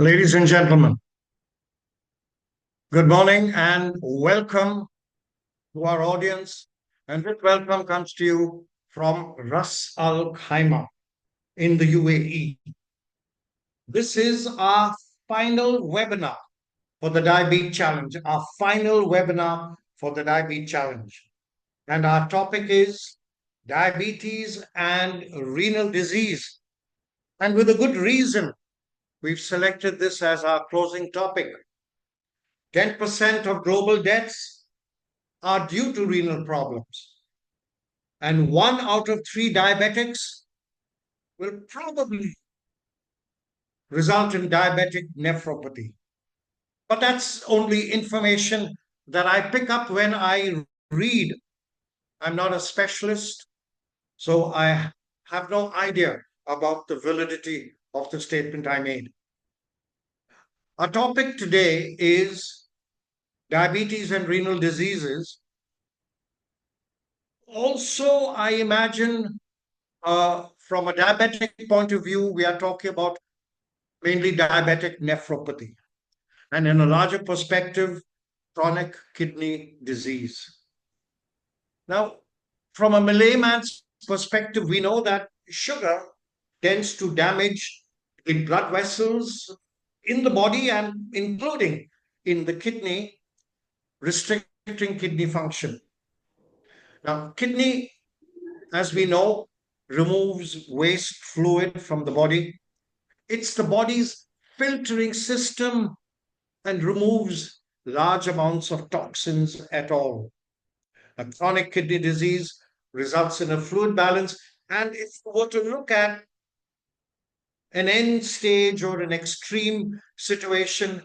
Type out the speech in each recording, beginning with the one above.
Ladies and gentlemen, good morning and welcome to our audience. And this welcome comes to you from Ras Al Khaimah in the UAE. This is our final webinar for the DiaBeat Challenge, our final webinar for the DiaBeat Challenge. And our topic is diabetes and renal disease. And with a good reason, we've selected this as our closing topic. 10% of global deaths are due to renal problems. And 1 out of 3 diabetics will probably result in diabetic nephropathy. But that's only information that I pick up when I read. I'm not a specialist, so I have no idea about the validity of the statement I made. Our topic today is diabetes and renal diseases. Also, I imagine from a diabetic point of view, we are talking about mainly diabetic nephropathy, and in a larger perspective, chronic kidney disease. Now, from a layman's perspective, we know that sugar tends to damage the blood vessels in the body and including in the kidney, restricting kidney function. Now, kidney, as we know, removes waste fluid from the body. It's the body's filtering system and removes large amounts of toxins at all. A chronic kidney disease results in a fluid balance. And if you were to look at an end stage or an extreme situation,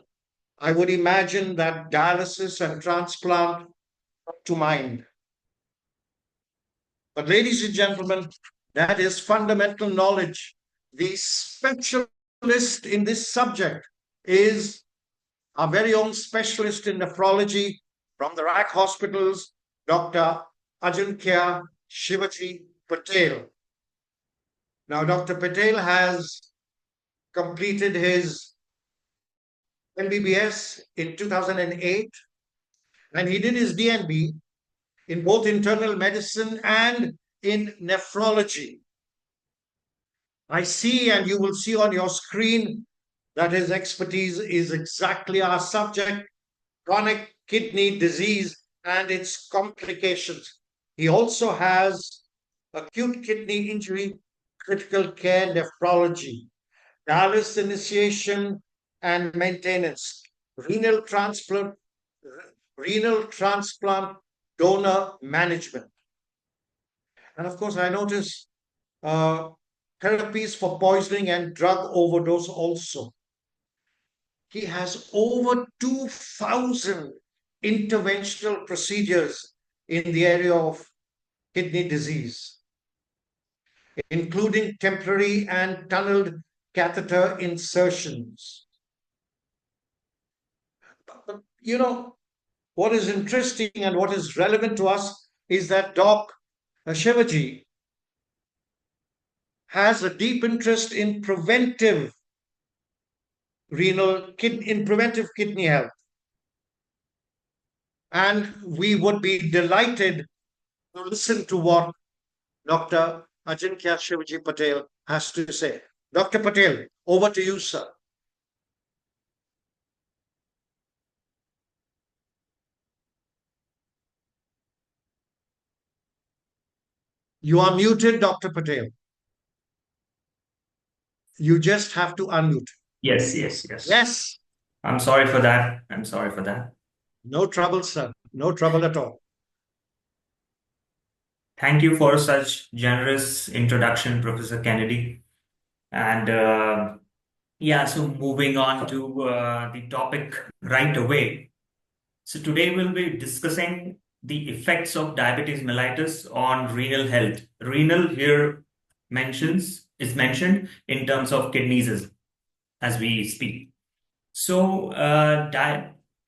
I would imagine that dialysis and transplant come to mind. But, ladies and gentlemen, that is fundamental knowledge. The specialist in this subject is our very own specialist in nephrology from the RAK hospitals, Dr. Ajinkya Shivaji Patil. Now, Dr. Patil has completed his MBBS in 2008, and he did his DNB in both internal medicine and in nephrology. I see, and you will see on your screen, that his expertise is exactly our subject, chronic kidney disease and its complications. He also has acute kidney injury, critical care nephrology, dialysis initiation and maintenance, renal transplant, donor management. And of course, I notice therapies for poisoning and drug overdose also. He has over 2,000 interventional procedures in the area of kidney disease, including temporary and tunneled catheter insertions. But, what is interesting and what is relevant to us is that Doc Shivaji has a deep interest in preventive kidney health. And we would be delighted to listen to what Dr. Ajinkya Shivaji Patil has to say. Dr. Patil, over to you, sir. You are muted, Dr. Patil. You just have to unmute. Yes. Yes. I'm sorry for that. No trouble, sir. No trouble at all. Thank you for such generous introduction, Professor Kennedy. And so moving on to the topic right away. So today we'll be discussing the effects of diabetes mellitus on renal health. Renal here is mentioned in terms of kidneys as we speak. So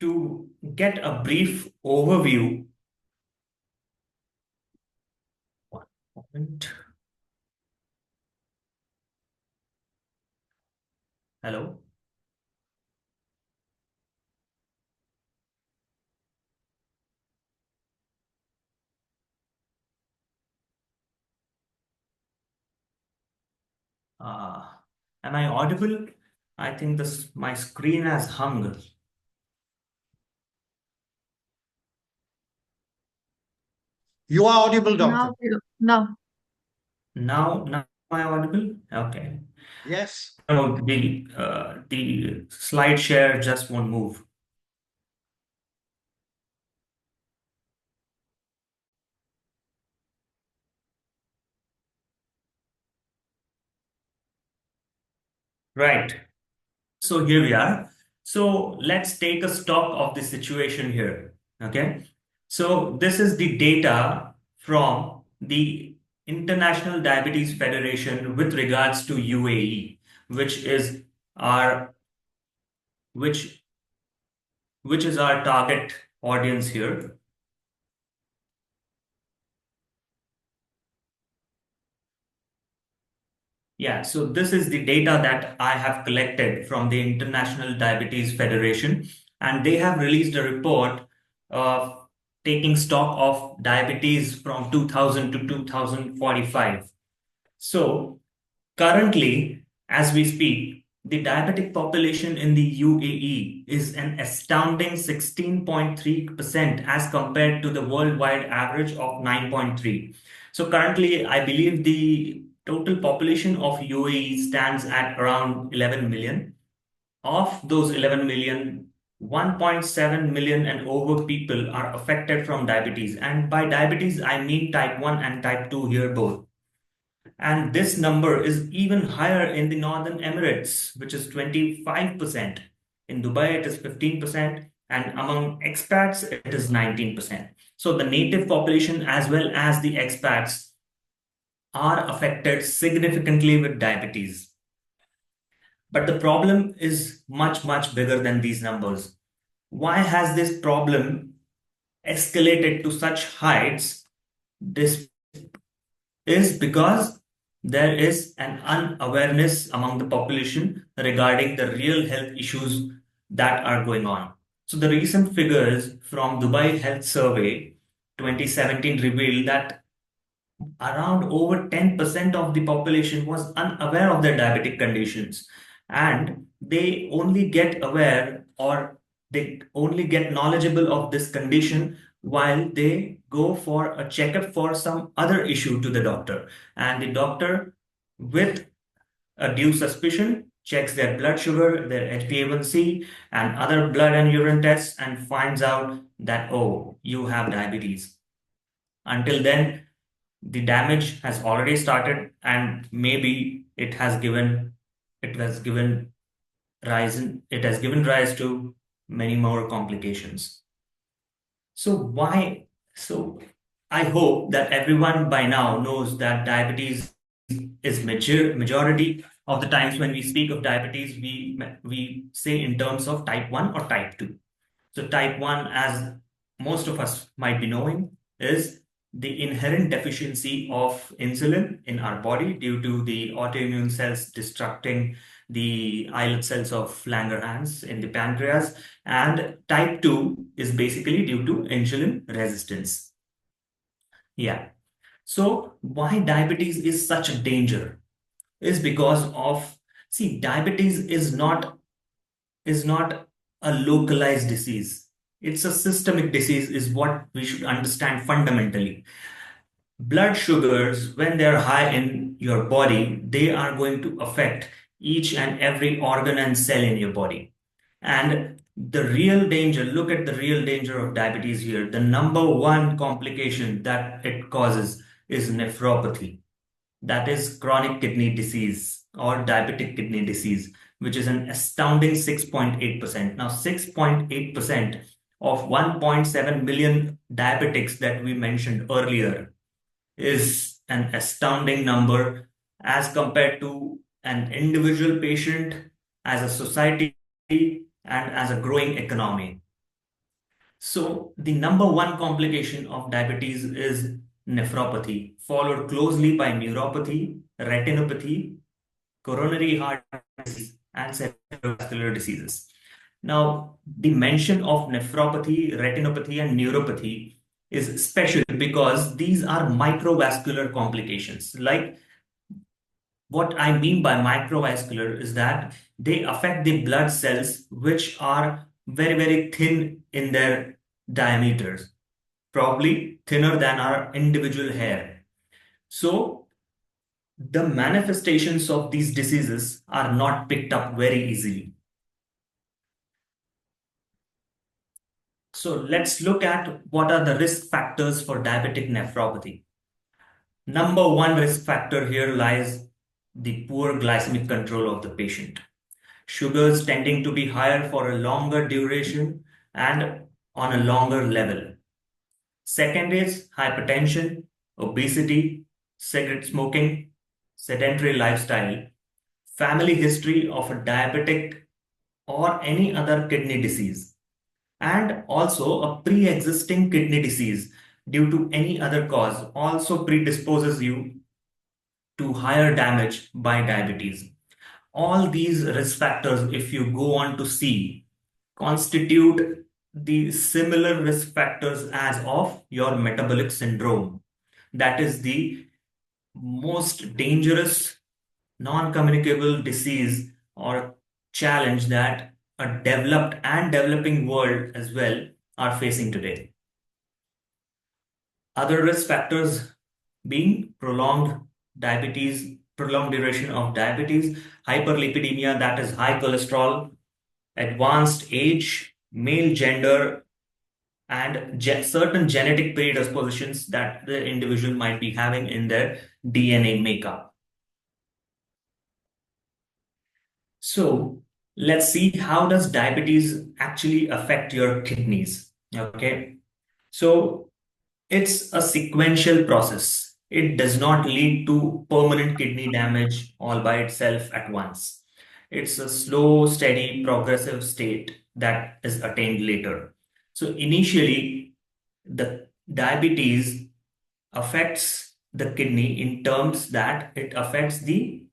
to get a brief overview, one moment. Hello. Uh, am I audible? I think this my screen has hung. You are audible, doctor. Now, Now am I audible? Okay. Yes. No, the slide share just won't move. Right. So here we are. So let's take a stock of the situation here. Okay. So this is the data from the International Diabetes Federation with regards to UAE, which is our which which is our target audience here. Yeah, so this is the data that I have collected from the International Diabetes Federation, and they have released a report of taking stock of diabetes from 2000 to 2045. So currently, as we speak, the diabetic population in the UAE is an astounding 16.3% as compared to the worldwide average of 9.3. So currently, I believe the total population of UAE stands at around 11 million. Of those 11 million, 1.7 million and over people are affected from diabetes. And by diabetes, I mean type 1 and type 2 here both. And this number is even higher in the Northern Emirates, which is 25%. In Dubai, it is 15%. And among expats, it is 19%. So the native population as well as the expats are affected significantly with diabetes. But the problem is much, much bigger than these numbers. Why has this problem escalated to such heights? This is because there is an unawareness among the population regarding the real health issues that are going on. So the recent figures from Dubai Health Survey 2017 revealed that around over 10% of the population was unaware of their diabetic conditions, and they only get aware or they only get knowledgeable of this condition while they go for a checkup for some other issue to the doctor, and the doctor, with a due suspicion, checks their blood sugar, their HbA1c, and other blood and urine tests and finds out that, oh, you have diabetes. Until then, the damage has already started, and maybe it has given it has given rise to many more complications. So why? So I hope that everyone by now knows that diabetes is majority of the times when we speak of diabetes, we say in terms of type 1 or type 2. So type 1, as most of us might be knowing, is the inherent deficiency of insulin in our body due to the autoimmune cells destructing the islet cells of Langerhans in the pancreas. And type 2 is basically due to insulin resistance. Yeah. So why diabetes is such a danger is because of, see, diabetes is not a localized disease. It's a systemic disease, is what we should understand fundamentally. Blood sugars, when they're high in your body, they are going to affect each and every organ and cell in your body. And the real danger, look at the real danger of diabetes here. The number one complication that it causes is nephropathy. That is chronic kidney disease or diabetic kidney disease, which is an astounding 6.8%. Now, 6.8% of 1.7 million diabetics that we mentioned earlier is an astounding number as compared to an individual patient, as a society, and as a growing economy. So the number one complication of diabetes is nephropathy, followed closely by neuropathy, retinopathy, coronary heart disease, and cerebrovascular diseases. Now, the mention of nephropathy, retinopathy, and neuropathy is special because these are microvascular complications. Like What I mean by microvascular is that they affect the blood cells which are very, very thin in their diameters, probably thinner than our individual hair. So the manifestations of these diseases are not picked up very easily. So let's look at what are the risk factors for diabetic nephropathy. Number one risk factor here lies the poor glycemic control of the patient. Sugars tending to be higher for a longer duration and on a longer level. Second is hypertension, obesity, cigarette smoking, sedentary lifestyle, family history of a diabetic or any other kidney disease, and also a pre-existing kidney disease due to any other cause also predisposes you to higher damage by diabetes. All these risk factors, if you go on to see, constitute the similar risk factors as of your metabolic syndrome. That is the most dangerous non-communicable disease or challenge that a developed and developing world as well are facing today. Other risk factors being prolonged duration of diabetes, hyperlipidemia, that is high cholesterol, advanced age, male gender, and certain genetic predispositions that the individual might be having in their DNA makeup. So let's see, how does diabetes actually affect your kidneys? Okay. So it's a sequential process. It does not lead to permanent kidney damage all by itself at once. It's a slow, steady, progressive state that is attained later. So initially, the diabetes affects the kidney in terms that it affects the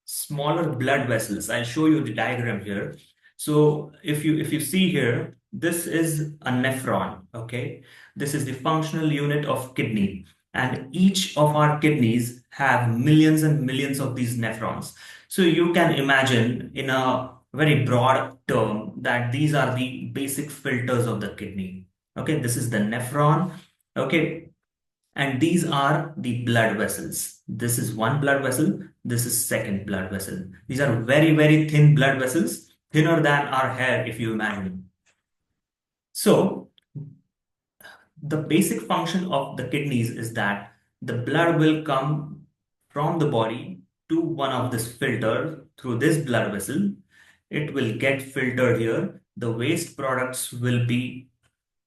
smaller blood vessels. I'll show you the diagram here. So if you see here, this is a nephron, okay? This is the functional unit of kidney. And each of our kidneys have millions and millions of these nephrons. So you can imagine in a very broad term that these are the basic filters of the kidney. Okay, this is the nephron. Okay, and these are the blood vessels. This is one blood vessel. This is second blood vessel. These are very, very thin blood vessels, thinner than our hair, if you imagine. So the basic function of the kidneys is that the blood will come from the body to one of this filter through this blood vessel. It will get filtered here. The waste products will be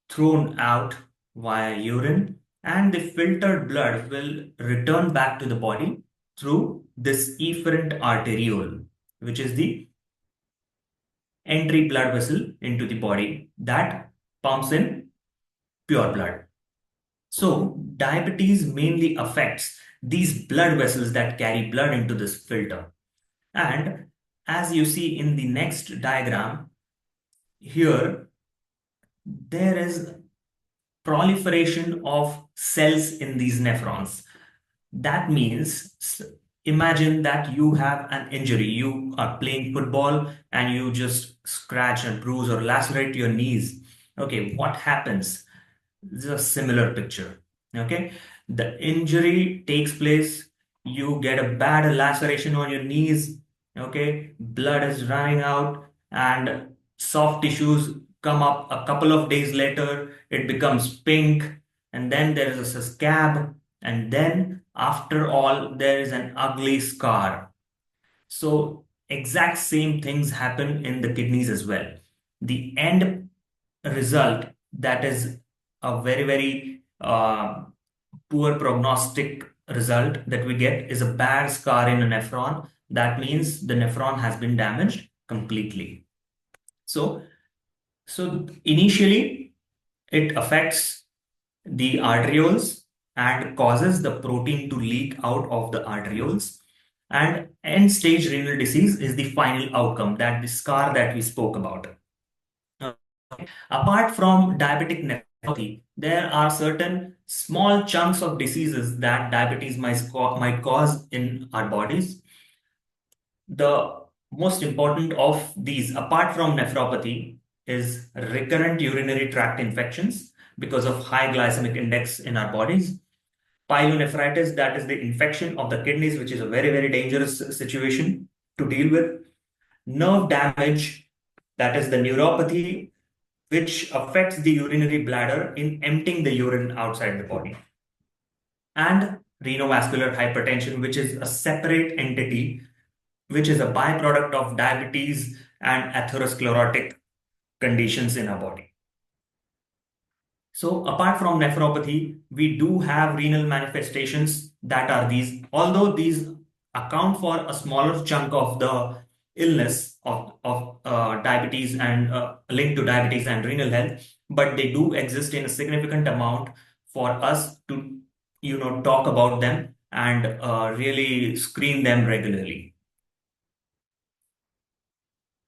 thrown out via urine, and the filtered blood will return back to the body through this efferent arteriole, which is the entry blood vessel into the body that pumps in pure blood. So diabetes mainly affects these blood vessels that carry blood into this filter. And as you see in the next diagram, here there is proliferation of cells in these nephrons. That means, imagine that you have an injury. You are playing football and you just scratch and bruise or lacerate your knees. Okay, what happens? This is a similar picture. Okay, the injury takes place. You get a bad laceration on your knees. Okay, blood is running out and soft tissues come up a couple of days later. It becomes pink, and then there is a scab, and then after all, there is an ugly scar. So exact same things happen in the kidneys as well. The end result, that is a very, very poor prognostic result that we get, is a bad scar in a nephron. That means the nephron has been damaged completely. So initially it affects the arterioles and causes the protein to leak out of the arterioles. And end stage renal disease is the final outcome, that the scar that we spoke about. Apart from diabetic nephropathy, there are certain small chunks of diseases that diabetes might cause in our bodies. The most important of these, apart from nephropathy, is recurrent urinary tract infections because of high glycemic index in our bodies. Pyelonephritis, that is the infection of the kidneys, which is a very, very dangerous situation to deal with. Nerve damage, that is the neuropathy, which affects the urinary bladder in emptying the urine outside the body. And renovascular hypertension, which is a separate entity, which is a byproduct of diabetes and atherosclerotic conditions in our body. So apart from nephropathy, we do have renal manifestations that are these, although these account for a smaller chunk of the illness of diabetes and linked to diabetes and renal health, but they do exist in a significant amount for us to, talk about them and really screen them regularly.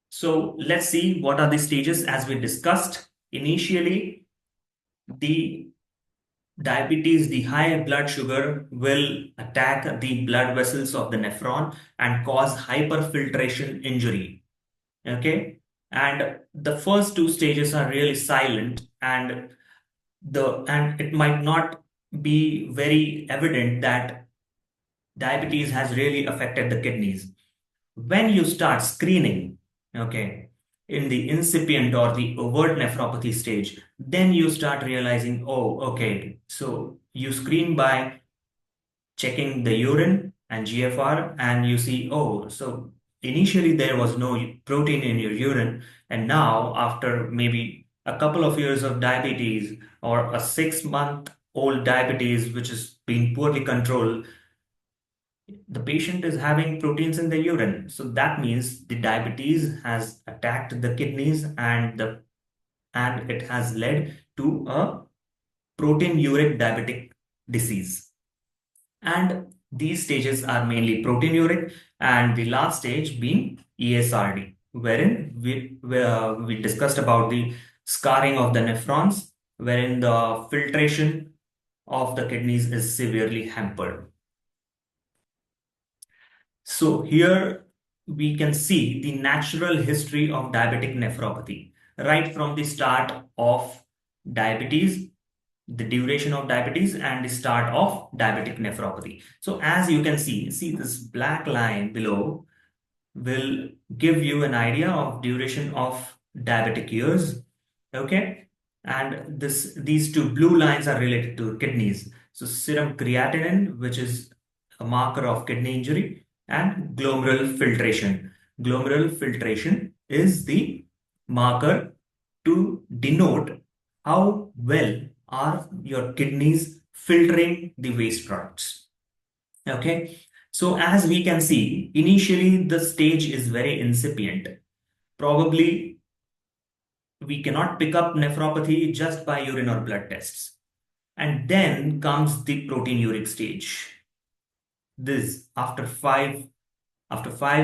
So let's see what are the stages as we discussed. Initially, the diabetes, the high blood sugar will attack the blood vessels of the nephron and cause hyperfiltration injury. Okay. And the first two stages are really silent and it might not be very evident that diabetes has really affected the kidneys. When you start screening, okay, in the incipient or the overt nephropathy stage, then you start realizing, oh, okay, so you screen by checking the urine and GFR, and you see, oh, so initially there was no protein in your urine, and now after maybe a couple of years of diabetes or a 6 month old diabetes, which has been poorly controlled, the patient is having proteins in the urine. So that means the diabetes has attacked the kidneys and it has led to a proteinuric diabetic disease. And these stages are mainly proteinuric, and the last stage being ESRD, wherein we discussed about the scarring of the nephrons, wherein the filtration of the kidneys is severely hampered. So here we can see the natural history of diabetic nephropathy, right from the start of diabetes, the duration of diabetes, and the start of diabetic nephropathy. So as you can see this black line below will give you an idea of duration of diabetic years. Okay. And these two blue lines are related to kidneys. So serum creatinine, which is a marker of kidney injury, and glomerular filtration. Glomerular filtration is the marker to denote how well are your kidneys filtering the waste products. Okay. So as we can see, initially the stage is very incipient. Probably we cannot pick up nephropathy just by urine or blood tests. And then comes the proteinuric stage. This after 5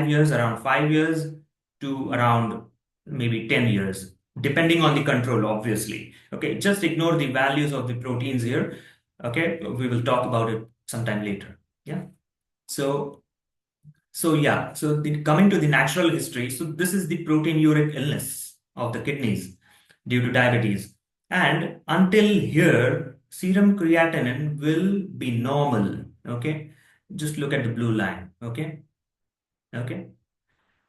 years, around 5 years to around maybe 10 years, depending on the control, obviously. Okay, just ignore the values of the proteins here. Okay, we will talk about it sometime later. Yeah. So coming to the natural history, so this is the proteinuric illness of the kidneys due to diabetes. And until here, serum creatinine will be normal. Okay, just look at the blue line. Okay, okay.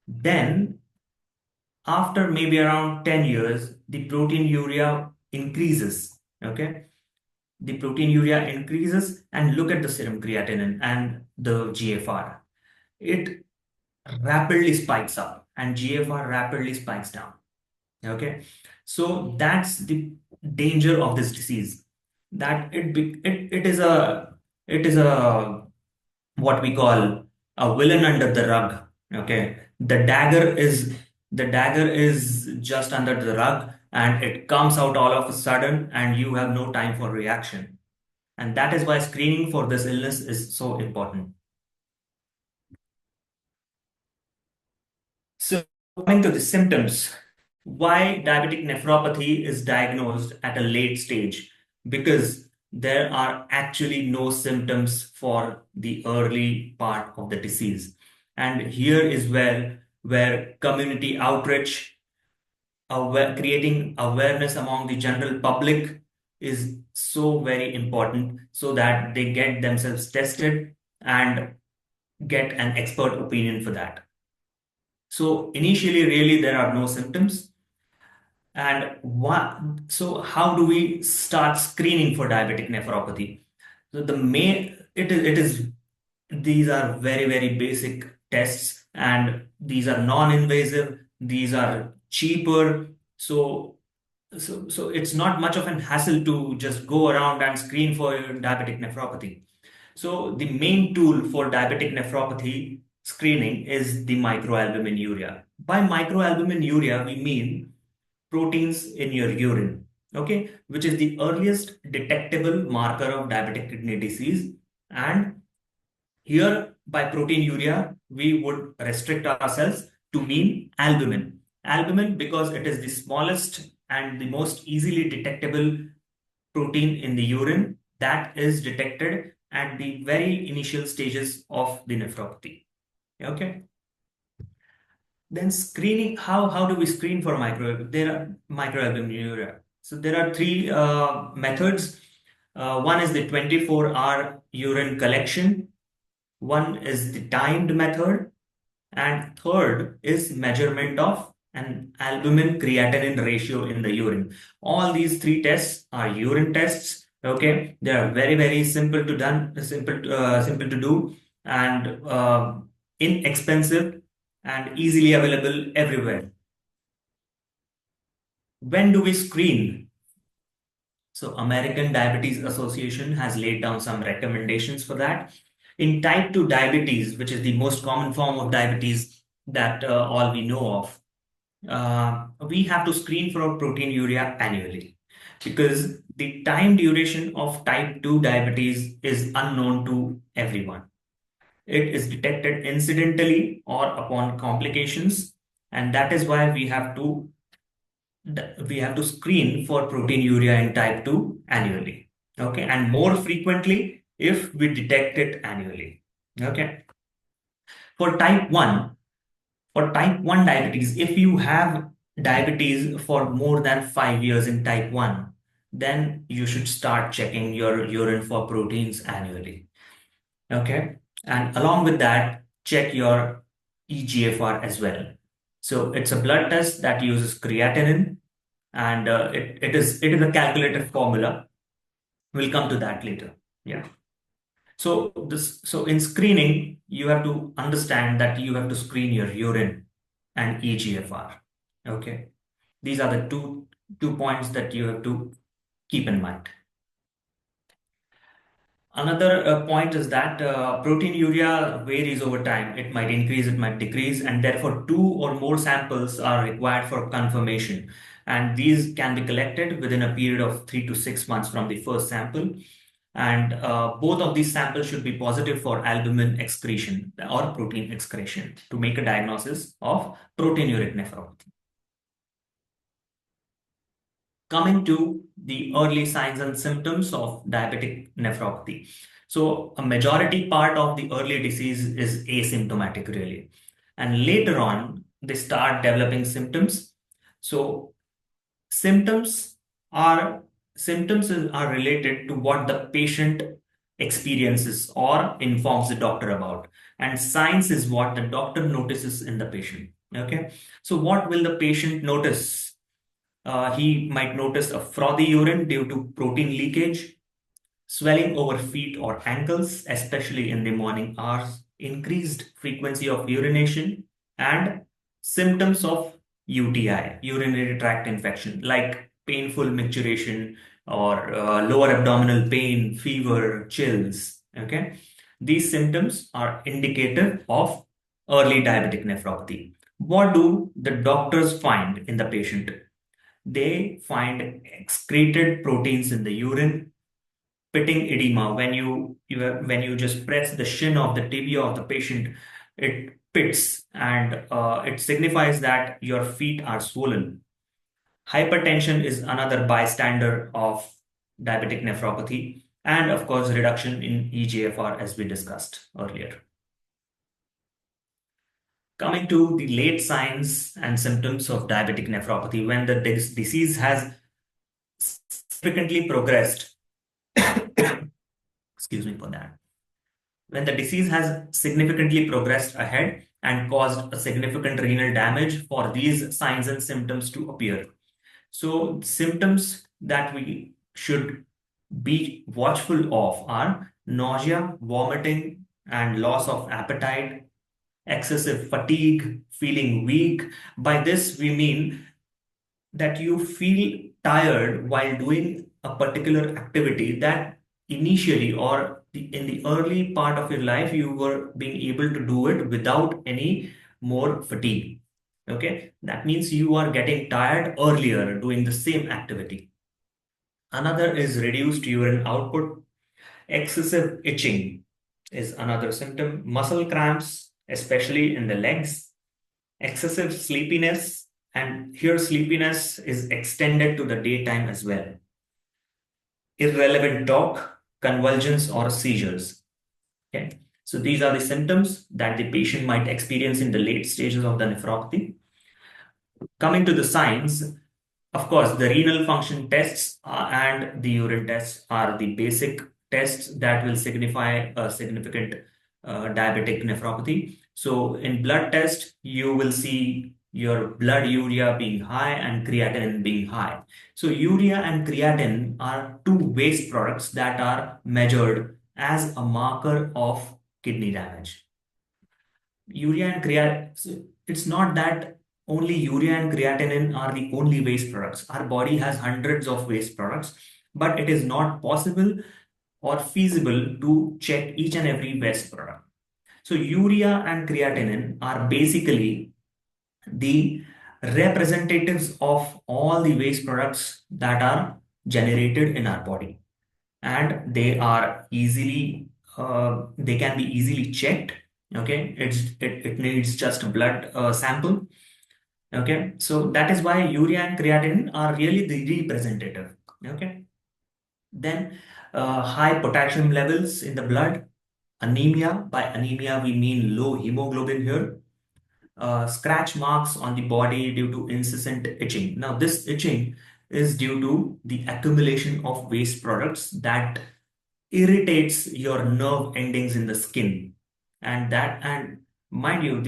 Then after maybe around 10 years, the proteinuria increases. Okay, the proteinuria increases, and look at the serum creatinine and the GFR. It rapidly spikes up and GFR rapidly spikes down. Okay, so that's the danger of this disease. That it is a what we call a villain under the rug. Okay, the dagger is just under the rug and it comes out all of a sudden and you have no time for reaction. And that is why screening for this illness is so important. So coming to the symptoms, why diabetic nephropathy is diagnosed at a late stage? Because there are actually no symptoms for the early part of the disease. And here is where community outreach, creating awareness among the general public is so very important, so that they get themselves tested and get an expert opinion for that. So initially, really, there are no symptoms. And so how do we start screening for diabetic nephropathy? So it is these are very, very basic tests, and these are non-invasive, these are cheaper. So it's not much of an hassle to just go around and screen for your diabetic nephropathy. So the main tool for diabetic nephropathy screening is the microalbuminuria. By microalbuminuria, we mean proteins in your urine, okay, which is the earliest detectable marker of diabetic kidney disease. And here, by proteinuria, we would restrict ourselves to mean albumin. Albumin, because it is the smallest and the most easily detectable protein in the urine that is detected at the very initial stages of the nephropathy. Okay. Then screening, how do we screen for microalbuminuria? So there are three methods. One is the 24-hour urine collection. One is the timed method, and third is measurement of an albumin creatinine ratio in the urine. All these three tests are urine tests. Okay, they are very, very simple to do, and inexpensive and easily available everywhere. When do we screen? So American Diabetes Association has laid down some recommendations for that. In type 2 diabetes, which is the most common form of diabetes that all we know of, we have to screen for proteinuria annually, because the time duration of type 2 diabetes is unknown to everyone. It is detected incidentally or upon complications, and that is why we have to screen for proteinuria in type 2 annually. Okay, and more frequently if we detect it annually. Okay. For type 1, for type 1 diabetes, if you have diabetes for more than 5 years in type 1, then you should start checking your urine for proteins annually. Okay. And along with that, check your EGFR as well. So it's a blood test that uses creatinine, and it is a calculated formula. We'll come to that later. Yeah. So in screening, you have to understand that you have to screen your urine and EGFR. Okay. These are the two points that you have to keep in mind. Another point is that proteinuria varies over time. It might increase, it might decrease, and therefore two or more samples are required for confirmation. And these can be collected within a period of 3 to 6 months from the first sample. And both of these samples should be positive for albumin excretion or protein excretion to make a diagnosis of proteinuric nephropathy. Coming to the early signs and symptoms of diabetic nephropathy. So a majority part of the early disease is asymptomatic really. And later on, they start developing symptoms. So symptoms are symptoms are related to what the patient experiences or informs the doctor about. And signs is what the doctor notices in the patient. Okay. So what will the patient notice? He might notice a frothy urine due to protein leakage, swelling over feet or ankles, especially in the morning hours, increased frequency of urination, and symptoms of UTI, urinary tract infection, like painful micturition or lower abdominal pain, fever, chills. Okay, these symptoms are indicative of early diabetic nephropathy. What do the doctors find in the patient? They find excreted proteins in the urine, pitting edema. When you just press the shin of the tibia of the patient, it pits, and it signifies that your feet are swollen. Hypertension is another bystander of diabetic nephropathy, and of course, reduction in EGFR as we discussed earlier. Coming to the late signs and symptoms of diabetic nephropathy, when the disease has significantly progressed, excuse me for that, when the disease has significantly progressed ahead and caused a significant renal damage for these signs and symptoms to appear. So, symptoms that we should be watchful of are nausea, vomiting, and loss of appetite, excessive fatigue, feeling weak. By this, we mean that you feel tired while doing a particular activity that initially or in the early part of your life you were being able to do it without any more fatigue. Okay, that means you are getting tired earlier doing the same activity. Another is reduced urine output. Excessive itching is another symptom. Muscle cramps, especially in the legs. Excessive sleepiness, and here sleepiness is extended to the daytime as well. Irrelevant talk, convulsions, or seizures. Okay, so these are the symptoms that the patient might experience in the late stages of the nephropathy. Coming to the signs, of course, the renal function tests and the urine tests are the basic tests that will signify a significant diabetic nephropathy. So, in blood test, you will see your blood urea being high and creatinine being high. So, urea and creatinine are two waste products that are measured as a marker of kidney damage. Urea and creatinine, it's not that only urea and creatinine are the only waste products. Our body has hundreds of waste products, but it is not possible or feasible to check each and every waste product. So urea and creatinine are basically the representatives of all the waste products that are generated in our body, and they can be easily checked. Okay, it needs just a blood sample. Okay, so that is why urea and creatinine are really the representative. Okay, then high potassium levels in the blood, anemia. By anemia we mean low hemoglobin here. Scratch marks on the body due to incessant itching. Now, this itching is due to the accumulation of waste products that irritates your nerve endings in the skin, and mind you,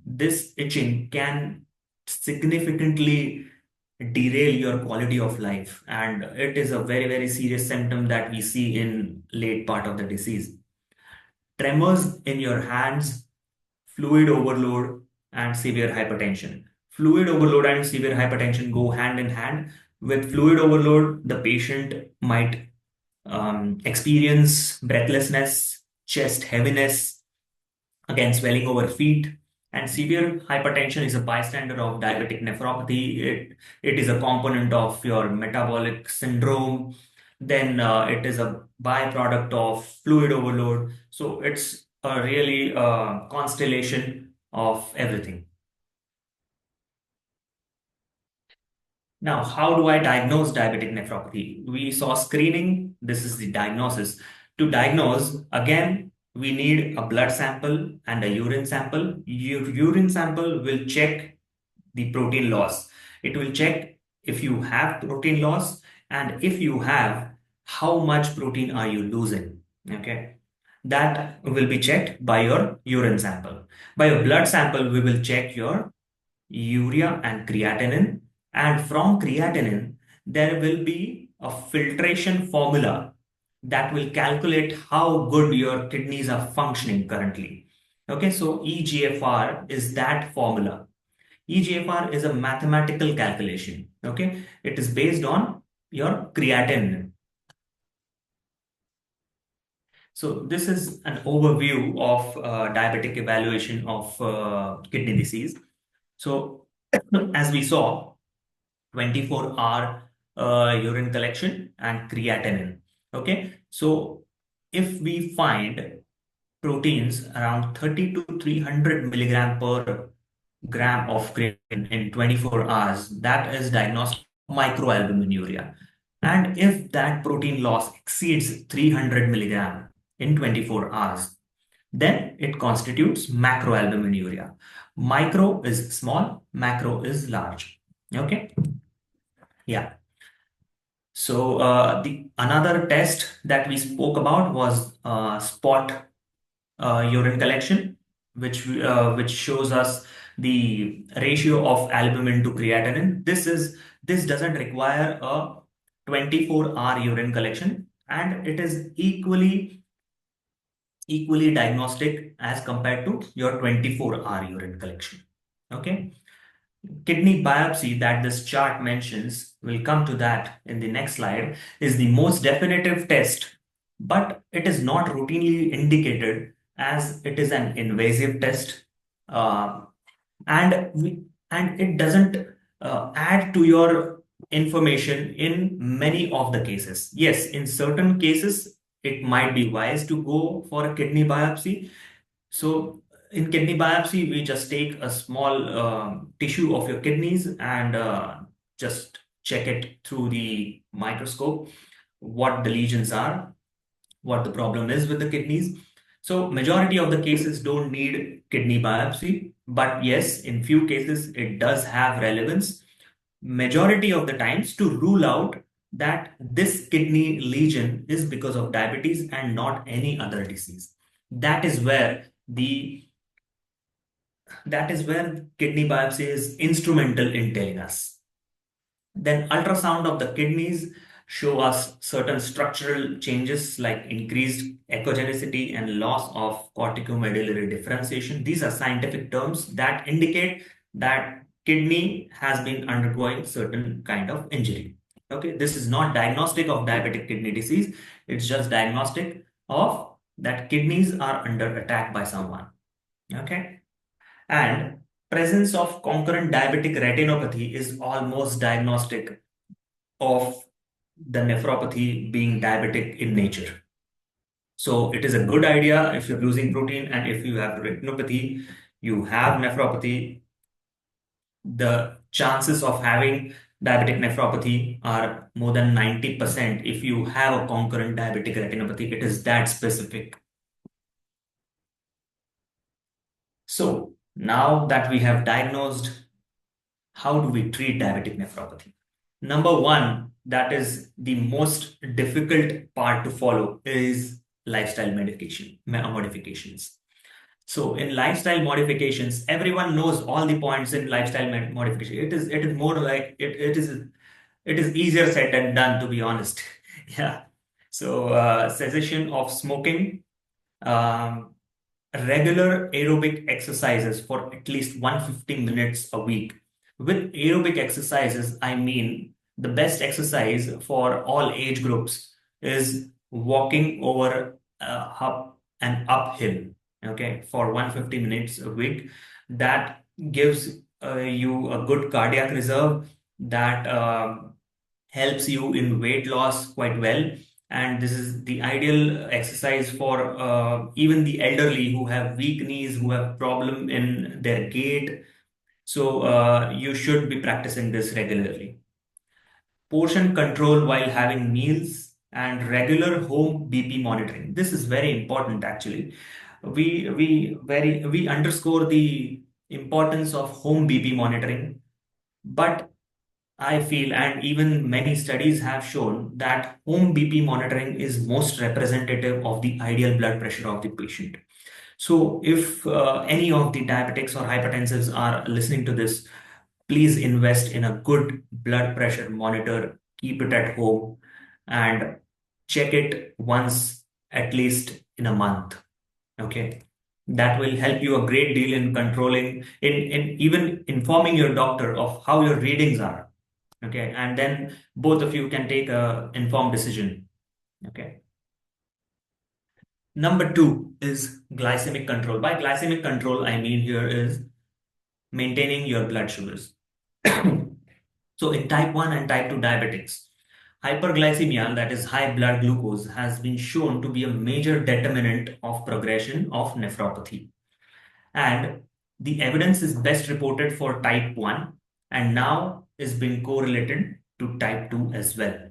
this itching can significantly derail your quality of life, and it is a very serious symptom that we see in late part of the disease. Tremors in your hands, fluid overload, and severe hypertension. Fluid overload and severe hypertension go hand in hand. With fluid overload, the patient might experience breathlessness, chest heaviness, again swelling over feet. And severe hypertension is a bystander of diabetic nephropathy. It is a component of your metabolic syndrome. Then it is a byproduct of fluid overload. So it's a really constellation of everything. Now, how do I diagnose diabetic nephropathy? We saw screening. This is the diagnosis. To diagnose, again, we need a blood sample and a urine sample. Your urine sample will check the protein loss. It will check if you have protein loss, and if you have, how much protein are you losing? Okay. That will be checked by your urine sample. By your blood sample, we will check your urea and creatinine. And from creatinine, there will be a filtration formula that will calculate how good your kidneys are functioning currently. Okay, so EGFR is that formula. EGFR is a mathematical calculation. Okay, it is based on your creatinine. So this is an overview of diabetic evaluation of kidney disease. So as we saw, 24-hour urine collection and creatinine. Okay, so if we find proteins around 30 to 300 milligram per gram of creatinine in 24 hours, that is diagnosed microalbuminuria. And if that protein loss exceeds 300 milligram in 24 hours, then it constitutes macroalbuminuria. Micro is small, macro is large. Okay. Yeah. So the another test that we spoke about was spot urine collection, which shows us the ratio of albumin to creatinine. This doesn't require a 24-hour urine collection, and it is equally diagnostic as compared to your 24-hour urine collection. Okay. Kidney biopsy that this chart mentions, we'll come to that in the next slide, is the most definitive test, but it is not routinely indicated as it is an invasive test, uh, and it doesn't add to your information in many of the cases. Yes, in certain cases, it might be wise to go for a kidney biopsy. So in kidney biopsy, we just take a small tissue of your kidneys and just check it through the microscope, what the lesions are, what the problem is with the kidneys. So majority of the cases don't need kidney biopsy, but yes, in few cases it does have relevance. Majority of the times to rule out that this kidney lesion is because of diabetes and not any other disease. That is where the that is where kidney biopsy is instrumental in telling us. Then ultrasound of the kidneys show us certain structural changes like increased echogenicity and loss of corticomedullary differentiation. These are scientific terms that indicate that kidney has been undergoing certain kind of injury. Okay, this is not diagnostic of diabetic kidney disease. It's just diagnostic of that kidneys are under attack by someone. Okay. And presence of concurrent diabetic retinopathy is almost diagnostic of the nephropathy being diabetic in nature. So it is a good idea if you're losing protein and if you have retinopathy, you have nephropathy, the chances of having diabetic nephropathy are more than 90% if you have a concurrent diabetic retinopathy. It is that specific. So now that we have diagnosed, how do we treat diabetic nephropathy? Number one, that is the most difficult part to follow, is lifestyle modifications. So in lifestyle modifications, everyone knows all the points in lifestyle modification. It is more like it is easier said than done, to be honest. Yeah. So cessation of smoking, um, regular aerobic exercises for at least 150 minutes a week. With aerobic exercises, I mean the best exercise for all age groups is walking over up an uphill, okay, for 150 minutes a week. That gives you a good cardiac reserve, that helps you in weight loss quite well. And this is the ideal exercise for even the elderly who have weak knees, who have problem in their gait. So you should be practicing this regularly. Portion control while having meals and regular home BP monitoring. This is very important actually. We underscore the importance of home BP monitoring, but I feel, and even many studies have shown, that home BP monitoring is most representative of the ideal blood pressure of the patient. So, if any of the diabetics or hypertensives are listening to this, please invest in a good blood pressure monitor, keep it at home, and check it once at least in a month. Okay. That will help you a great deal in controlling, in even informing your doctor of how your readings are. Okay, and then both of you can take a informed decision. Okay. Number two is glycemic control. By glycemic control, I mean here is maintaining your blood sugars. So in type 1 and type 2 diabetics, hyperglycemia, that is high blood glucose, has been shown to be a major determinant of progression of nephropathy. And the evidence is best reported for type 1 and now is being correlated to type 2 as well.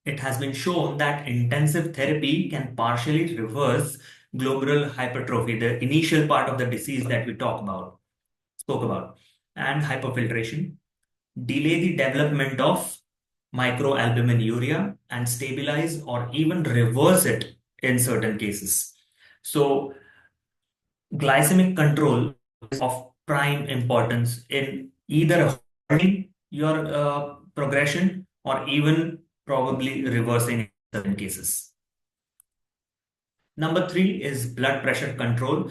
It has been shown that intensive therapy can partially reverse glomerular hypertrophy, the initial part of the disease that we spoke about, and hyperfiltration, delay the development of microalbuminuria, and stabilize or even reverse it in certain cases. So, glycemic control is of prime importance in either halting your progression or even probably reversing in certain cases. Number three is blood pressure control.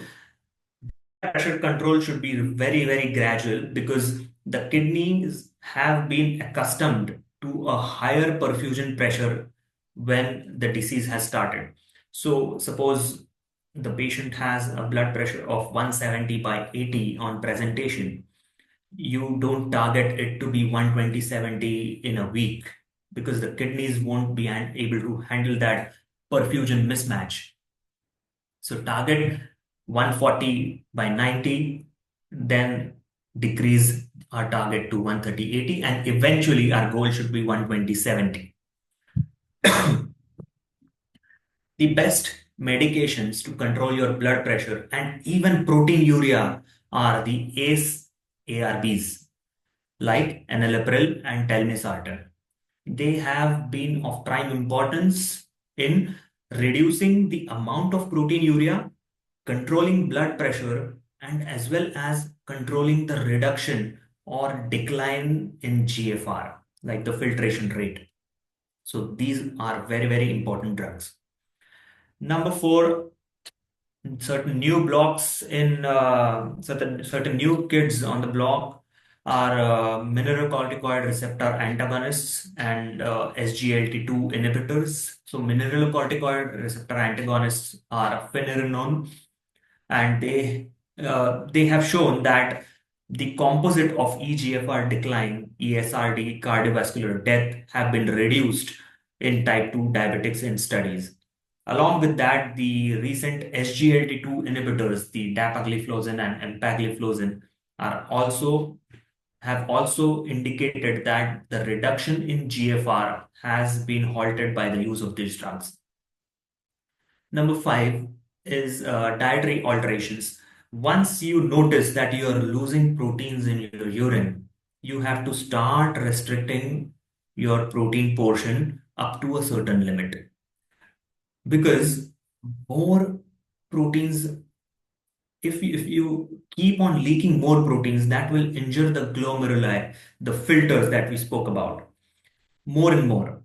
Pressure control should be very, very gradual because the kidneys have been accustomed to a higher perfusion pressure when the disease has started. So, suppose the patient has a blood pressure of 170 by 80 on presentation, you don't target it to be 120/70 in a week because the kidneys won't be able to handle that perfusion mismatch. So target 140/90, then decrease our target to 130/80, and eventually our goal should be 120/70. The best medications to control your blood pressure and even proteinuria are the ACE ARBs like enalapril and telmisartan. They have been of prime importance in reducing the amount of proteinuria, controlling blood pressure, and as well as controlling the reduction or decline in GFR, like the filtration rate. So these are very, very important drugs. Number four, certain new blocks in certain new kids on the block are mineralocorticoid receptor antagonists and SGLT2 inhibitors. So mineralocorticoid receptor antagonists are finerenone, and they have shown that the composite of eGFR decline, ESRD, cardiovascular death have been reduced in type 2 diabetics in studies. Along with that, the recent SGLT2 inhibitors, the dapagliflozin and empagliflozin, have also indicated that the reduction in GFR has been halted by the use of these drugs. Number five is dietary alterations. Once you notice that you are losing proteins in your urine, you have to start restricting your protein portion up to a certain limit. Because more proteins, if you keep on leaking more proteins, that will injure the glomeruli, the filters that we spoke about, more and more.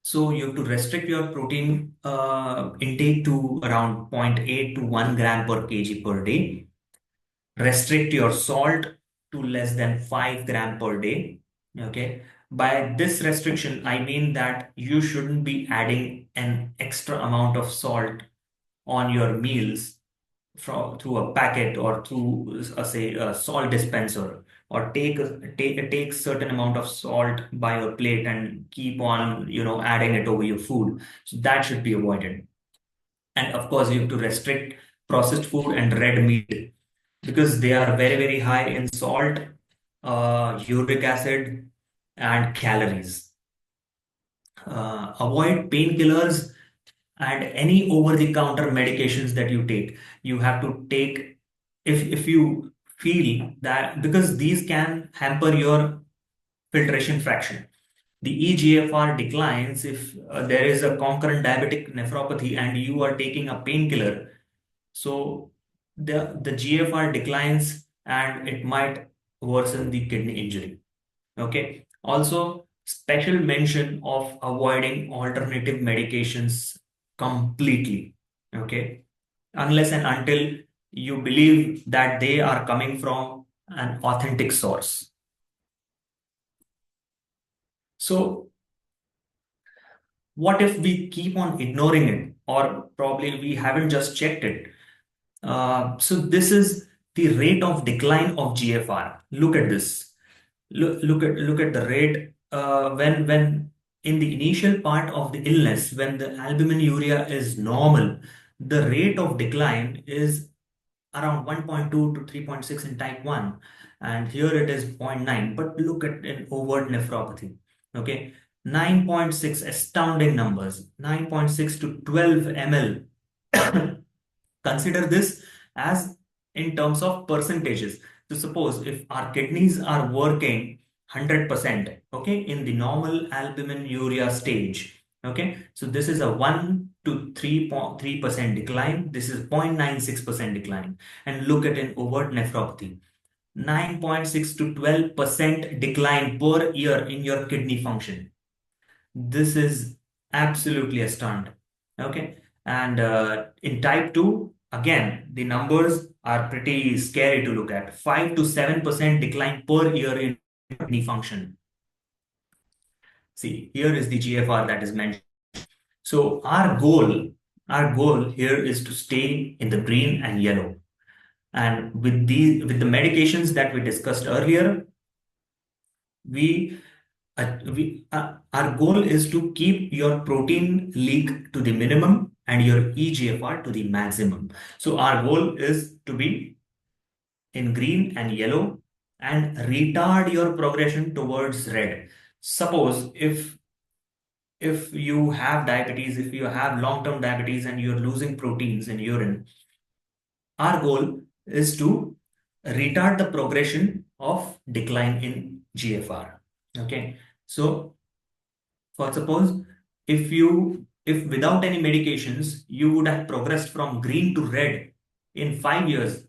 So you have to restrict your protein intake to around 0.8 to 1 gram per kg per day. Restrict your salt to less than 5 gram per day. Okay. By this restriction, I mean that you shouldn't be adding an extra amount of salt on your meals through a packet or through say a salt dispenser, or take certain amount of salt by your plate and keep on adding it over your food. So that should be avoided. And of course you have to restrict processed food and red meat because they are very, very high in salt, uric acid, and calories. Avoid painkillers and any over-the-counter medications that you take. You have to take, if you feel that, because these can hamper your filtration fraction. The eGFR declines if there is a concurrent diabetic nephropathy and you are taking a painkiller. So the GFR declines and it might worsen the kidney injury. Okay. Also, special mention of avoiding alternative medications completely. Okay. Unless and until you believe that they are coming from an authentic source. So, what if we keep on ignoring it, or probably we haven't just checked it? So, this is the rate of decline of GFR. Look at this. Look at the rate when in the initial part of the illness, when the albuminuria is normal, the rate of decline is around 1.2 to 3.6 in type 1, and here it is 0.9. But look at an overt nephropathy. Okay, 9.6, astounding numbers. 9.6 to 12 ml Consider this as in terms of percentages. So suppose if our kidneys are working 100%, okay, in the normal albumin urea stage, okay, so this is a 1 to 3.3% decline. This is 0.96% decline. And look at an overt nephropathy, 9.6 to 12% decline per year in your kidney function. This is absolutely a stunt. Okay. And in type 2, again, the numbers are pretty scary to look at. 5 to 7% decline per year in kidney function. See, here is the GFR that is mentioned. So our goal here is to stay in the green and yellow. And with the medications that we discussed earlier, our goal is to keep your protein leak to the minimum and your eGFR to the maximum. So our goal is to be in green and yellow and retard your progression towards red. Suppose if you have diabetes, if you have long-term diabetes and you're losing proteins in urine, our goal is to retard the progression of decline in GFR. Okay. So for suppose if without any medications you would have progressed from green to red in 5 years,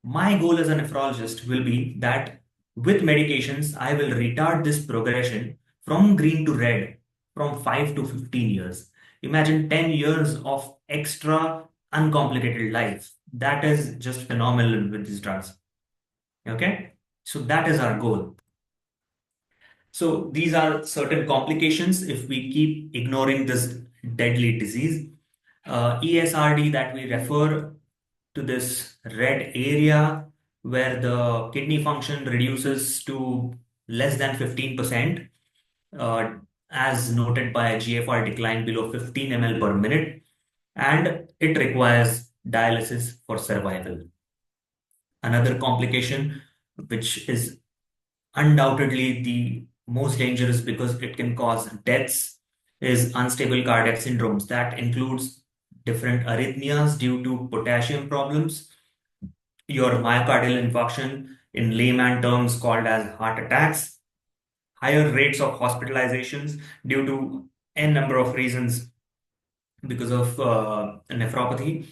my goal as a nephrologist will be that with medications I will retard this progression from green to red from 5 to 15 years. Imagine 10 years of extra uncomplicated life. That is just phenomenal with these drugs. Okay, so that is our goal. So these are certain complications if we keep ignoring this deadly disease. ESRD, that we refer to this red area where the kidney function reduces to less than 15%, uh, as noted by a GFR decline below 15 ml per minute, and it requires dialysis for survival. Another complication, which is undoubtedly the most dangerous because it can cause deaths, is unstable cardiac syndromes. That includes different arrhythmias due to potassium problems, your myocardial infarction, in layman terms called as heart attacks, higher rates of hospitalizations due to n number of reasons because of nephropathy,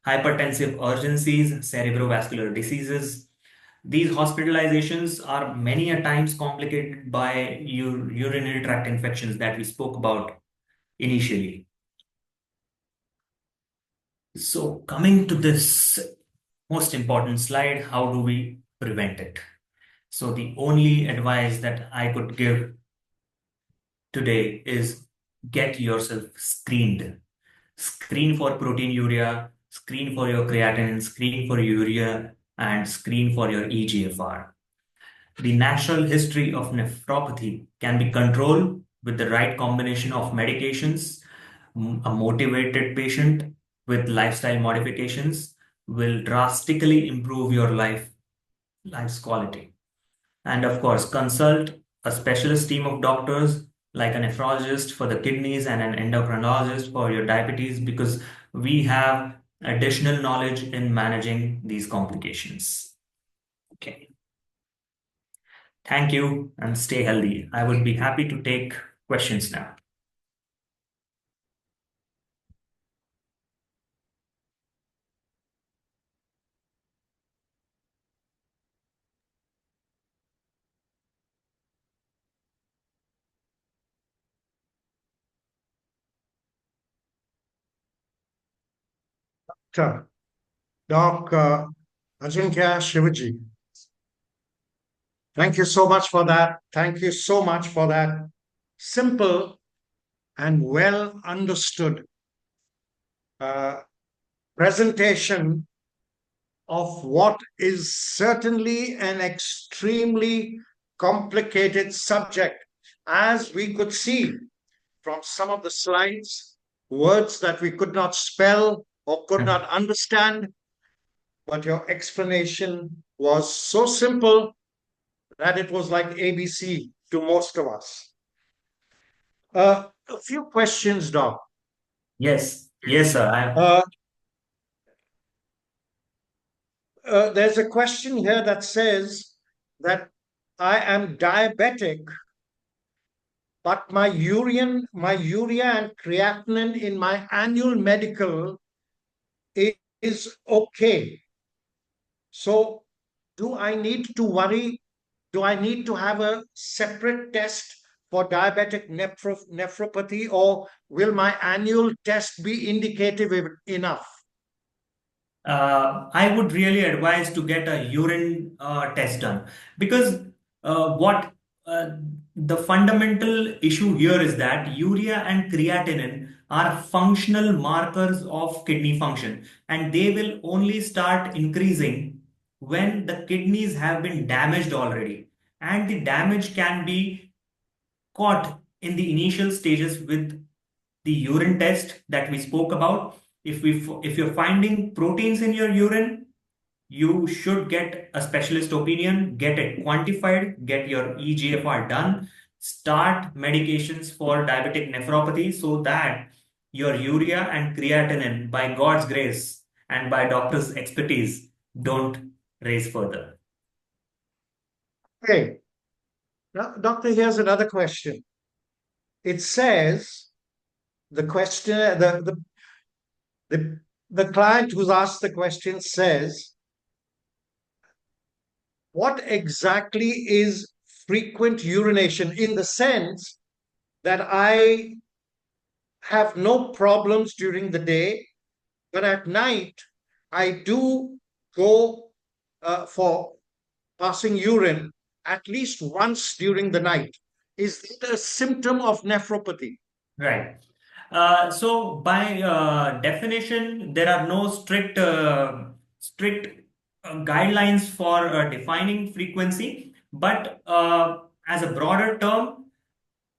hypertensive urgencies, cerebrovascular diseases. These hospitalizations are many a times complicated by urinary tract infections that we spoke about initially. So coming to this most important slide, how do we prevent it? So the only advice that I could give today is get yourself screened. Screen for proteinuria, screen for your creatinine, screen for urea, and screen for your eGFR. The natural history of nephropathy can be controlled with the right combination of medications. A motivated patient with lifestyle modifications will drastically improve your life's quality. And of course, consult a specialist team of doctors like a nephrologist for the kidneys and an endocrinologist for your diabetes, because we have additional knowledge in managing these complications. Okay. Thank you and stay healthy. I would be happy to take questions now. Sure. Doc Ajinkya Shivaji, thank you so much for that. Thank you so much for that simple and well understood uh, presentation of what is certainly an extremely complicated subject, as we could see from some of the slides, words that we could not spell or could not understand, but your explanation was so simple that it was like ABC to most of us. A few questions, Doc. Yes, yes, sir. Uh, there's a question here that says that I am diabetic, but my urea and creatinine in my annual medical is okay. So, do I need to worry? Do I need to have a separate test for diabetic nephropathy, or will my annual test be indicative enough? I would really advise to get a urine test done because what the fundamental issue here is that urea and creatinine are functional markers of kidney function, and they will only start increasing when the kidneys have been damaged already. And the damage can be caught in the initial stages with the urine test that we spoke about. If you're finding proteins in your urine, you should get a specialist opinion, get it quantified, get your EGFR done, start medications for diabetic nephropathy so that your urea and creatinine, by God's grace and by doctor's expertise, don't raise further. Okay. Now, doctor, here's another question. It says the question, the, the client who's asked the question says, what exactly is frequent urination, in the sense that I have no problems during the day, but at night I do go for passing urine at least once during the night. Is it a symptom of nephropathy? Right. So by definition, there are no strict guidelines for defining frequency, but as a broader term,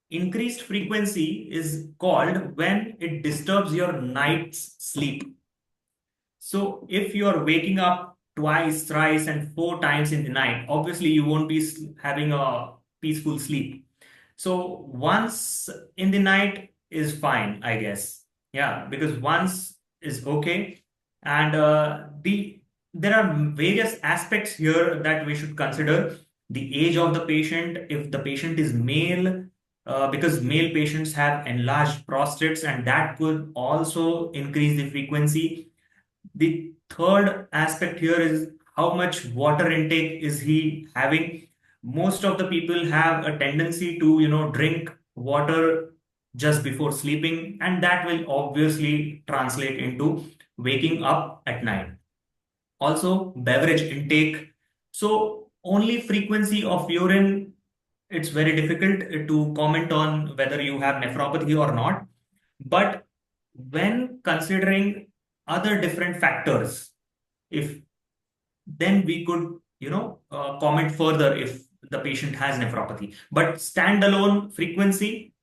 increased frequency is called when it disturbs your night's sleep. So if you are waking up twice, thrice, and four times in the night, obviously you won't be having a peaceful sleep. So once in the night is fine, I guess. Yeah, because once is okay. And there are various aspects here that we should consider. The age of the patient, if the patient is male, because male patients have enlarged prostates, and that could also increase the frequency. The third aspect here is how much water intake is he having. Most of the people have a tendency to, drink water just before sleeping, and that will obviously translate into waking up at night. Also, beverage intake. So, only frequency of urine, it's very difficult to comment on whether you have nephropathy or not. But when considering other different factors, if then we could, comment further if the patient has nephropathy. But standalone frequency,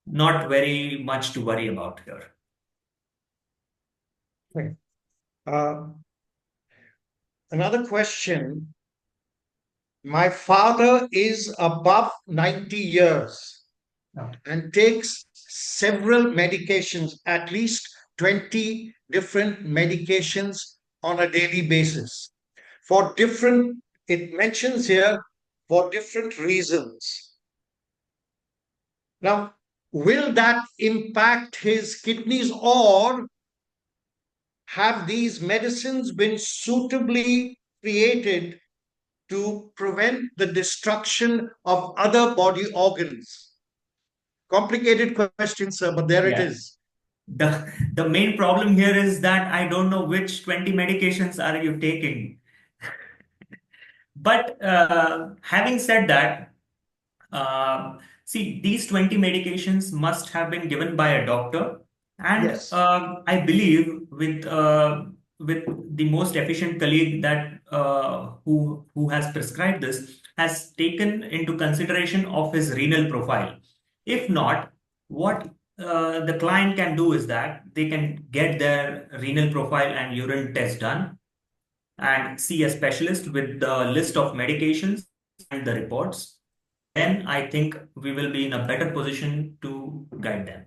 not very much to worry about here. Okay. Another question. My father is above 90 years and takes several medications, at least 20 different medications on a daily basis. For different, it mentions here, for different reasons. Now, will that impact his kidneys, or have these medicines been suitably created to prevent the destruction of other body organs? Complicated question, sir, but there it Yeah. is. The main problem here is that I don't know which 20 medications are you taking. But having said that, see, these 20 medications must have been given by a doctor, and Yes. I believe with the most efficient colleague that who has prescribed this has taken into consideration of his renal profile. If not, what the client can do is that they can get their renal profile and urine test done and see a specialist with the list of medications and the reports. Then I think we will be in a better position to guide them.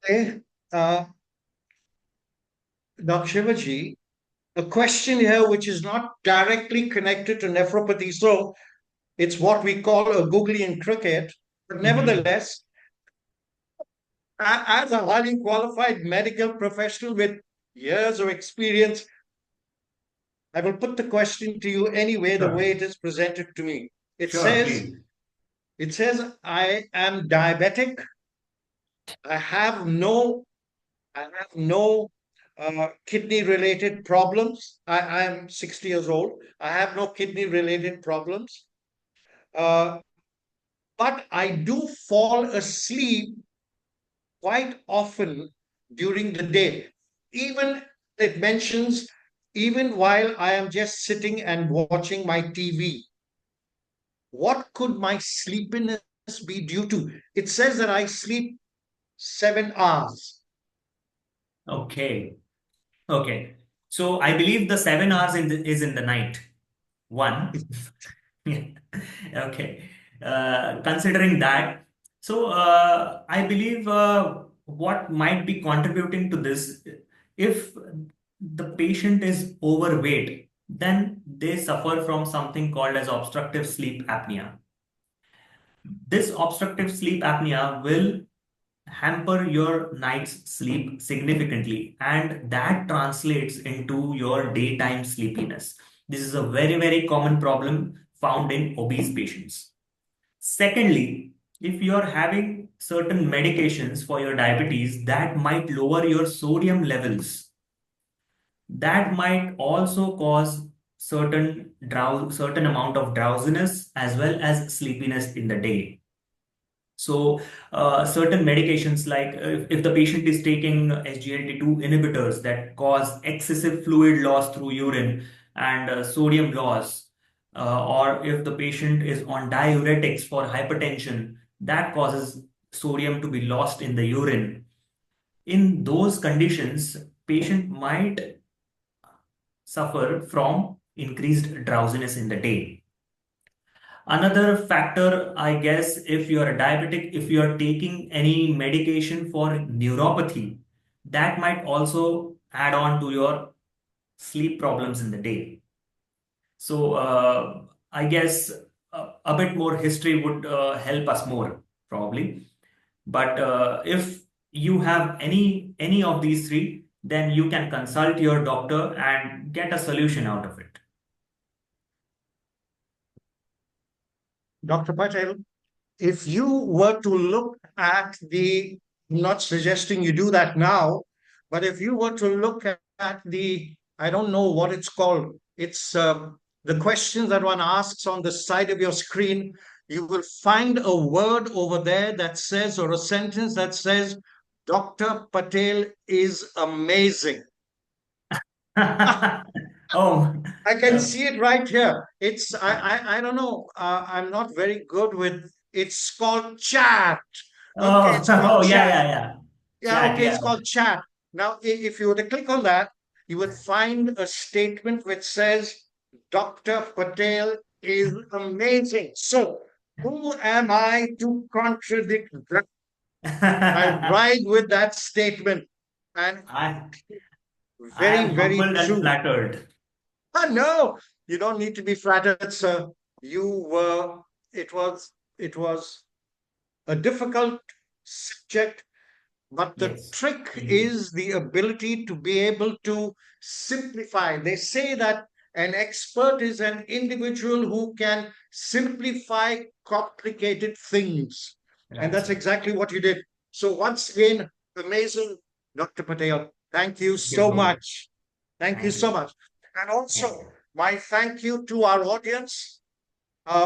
Okay. Dr. Shivaji, a question here which is not directly connected to nephropathy. So it's what we call a googly in cricket. But Mhm. nevertheless, as a highly qualified medical professional with years of experience, I will put the question to you anyway, the way Sure. it is presented to me. It Sure, says, please. it says, I am diabetic. I have no, I have no kidney related problems. I am 60 years old. I have no kidney related problems. Uh, but I do fall asleep quite often during the day. Even it mentions, even while I am just sitting and watching my TV. What could my sleepiness be due to? It says that I sleep 7 hours. Okay. Okay. So I believe the 7 hours is in the night. One. Yeah. Okay. Considering that, so I believe what might be contributing to this, if the patient is overweight, then they suffer from something called as obstructive sleep apnea. This obstructive sleep apnea will hamper your night's sleep significantly, and that translates into your daytime sleepiness. This is a very, very common problem found in obese patients. Secondly, if you're having certain medications for your diabetes that might lower your sodium levels, that might also cause certain amount of drowsiness as well as sleepiness in the day. So, certain medications like if the patient is taking SGLT2 inhibitors that cause excessive fluid loss through urine and sodium loss, or if the patient is on diuretics for hypertension, that causes sodium to be lost in the urine. In those conditions, patient might suffer from increased drowsiness in the day. Another factor, I guess, if you're a diabetic, if you're taking any medication for neuropathy, that might also add on to your sleep problems in the day. So, I guess a bit more history would help us more, probably. But if you have any of these three, then you can consult your doctor and get a solution out of it. Dr. Patel, if you were to look at the, I'm not suggesting you do that now, but if you were to look at the, I don't know what it's called, it's the questions that one asks on the side of your screen, you will find a word over there that says, or a sentence that says, Dr. Patel is amazing. Oh, I can uh, see it right here. It's I don't know. I'm not very good with. It's called chat. Okay, oh, it's called oh, yeah, chat. yeah, yeah. Yeah, Chat, okay, yeah. it's called chat. Now, if you were to click on that, you would find a statement which says, "Dr. Patel is amazing." So, who am I to contradict that? I ride with that statement, and I I very, am very humbled and true. flattered. No, you don't need to be flattered, sir. You were, it was, it was a difficult subject, but the Yes, trick indeed. is the ability to be able to simplify. They say that an expert is an individual who can simplify complicated things. And Right, that's sir. exactly what you did. So, once again, amazing, Dr. Patel. Thank you Thank you so so much. much. Thank you Thank so you. much. And Thank also, you. my thank you to our audience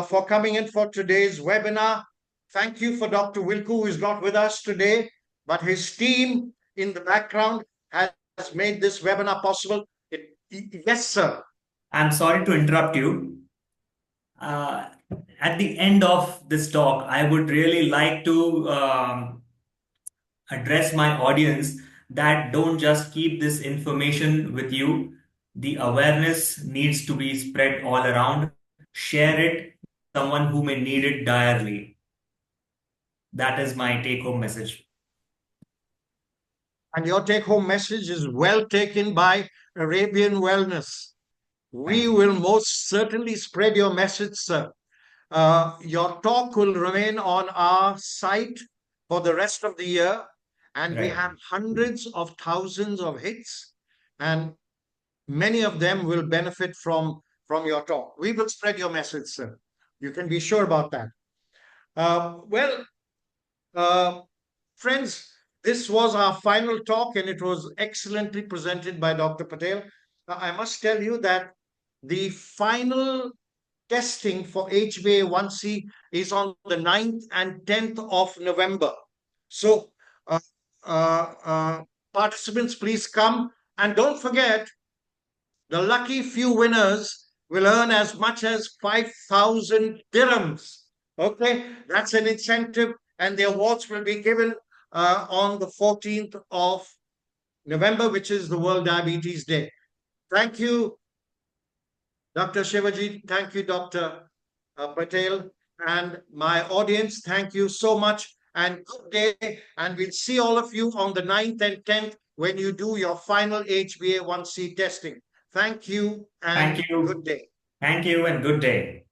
for coming in for today's webinar. Thank you for Dr. Wilku, who is not with us today, but his team in the background has made this webinar possible. Yes, sir. I'm sorry to interrupt you. Uh, at the end of this talk, I would really like to address my audience that don't just keep this information with you. The awareness needs to be spread all around. Share it with someone who may need it direly. That is my take home message. And your take home message is well taken by Arabian Wellness. We Thank you. will most certainly spread your message, sir. Your talk will remain on our site for the rest of the year, and we Right. have hundreds of thousands of hits, and many of them will benefit from your talk. We will spread your message, sir. You can be sure about that. Well, uh, friends, this was our final talk, and it was excellently presented by Dr. Patel. I must tell you that the final testing for HbA1c is on the 9th and 10th of November. So, uh, uh, uh, participants, please come. And don't forget, the lucky few winners will earn as much as 5,000 dirhams. Okay, that's an incentive, and the awards will be given on the 14th of November, which is the World Diabetes Day. Thank you, Dr. Shivaji. Thank you, Dr. Patel. And my audience, thank you so much and good day. And we'll see all of you on the 9th and 10th when you do your final HbA1c testing. Thank you Thank and you. good day. Thank you and good day.